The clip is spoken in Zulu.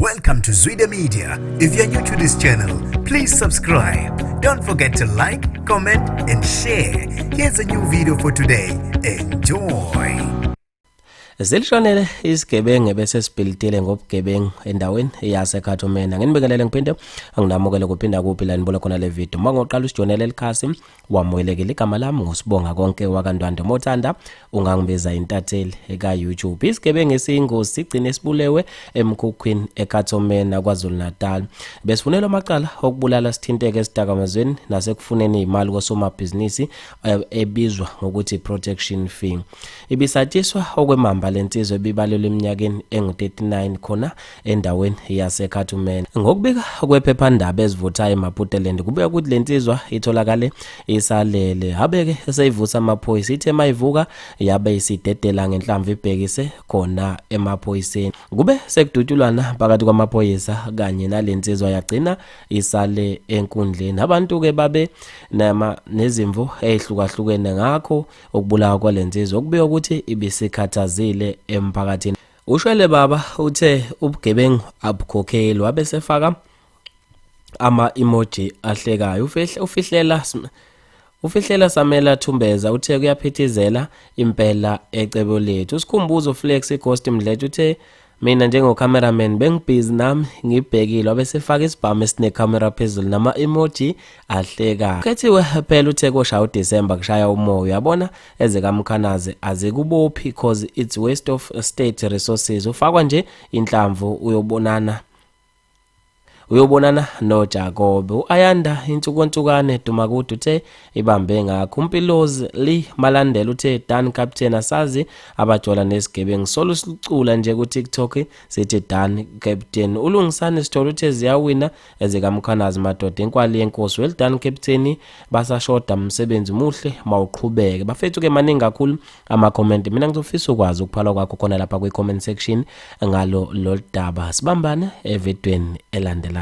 Welcome to Zwida Media. If you're new to this channel, please subscribe. Don't forget to like, comment and share. Here's a new video for today. Enjoy. Zilishonele isigebengu bese sibhilitile ngobugebengu endaweni yaseKhathumena. Nginibingelele ngiphinde anginamukele kuphinda kuphi la nibola khona le video. Mangoqala usijonele likhasi wamoyelekile igama lami ngosibonga konke wakandwande Mothanda ungangibiza intatheli eka YouTube. Isigebengu esiyingozi sigcine sibulewe emkhukhwini eKhathumena kwaZulu Natal. Besifunela amaqala okubulala sithinteke esidakamezweni nasekufuneni imali kosomabhizinisi ebizwa ngokuthi protection fee. Ibisatshiswa okwemamba lensizwe bibalelwe eminyakeni engu-39 khona endaweni yaseKhathumena. Ngokubika kwephephandaba ezivuthayo eMaputeland kubuya ukuthi lensizwa itholakale isalele habeke eseyivusa amaphoyisa ithe mayivuka yabe isidedela ngenhlamvu ibhekise khona emaphoyiseni. Kube sekudutshulwana phakathi kwamaphoyisa kanye nalensizwa yagcina isale enkundleni. Abantu ke babe nezimvu ezihlukahlukene ngakho okubulawa kwalensizwa okubika ukuthi ibisikhathazile emphakathini. Ushwele baba uthe ubugebengu abukhokheli wabe sefaka ama-emoji ahlekayo. Ufihlela Samela Thumbeza uthe kuyaphithizela impela ecebo lethu. Usikhumbuzo Flex Ghost Mdletshe uthe mina njengocameraman bengibhizi nami ngibhekile wabe sefaka isibhamu esinecamera phezulu nama-emoji ahlekayo. Khethiwe phela uthe koshaya uDisemba kushaya umoya yabona ezekamkhanaze azikubophi cause it's waste of state resources. Ufakwa nje inhlamvu uyobonana noJacob. Ayanda insukontukane Dumakude uthe ibambe ngakho. Umpilozi li Malandela uthe Dan Captain asazi abajola nesigebengu solo sicula nje ku TikTok sithi Dan Captain. Ulungisane Sithole uthe ziyawina ezekamkhanazi madoda enkwali yenkosi. Well done Captain, basashoda umsebenzi muhle mawuqhubeke. Bafethu ke maningi kakhulu ama comment. Mina ngizofisa ukwazi ukuphala kwakho khona lapha kwi comment section ngalo lo daba. Sibambane evidweni elandelayo.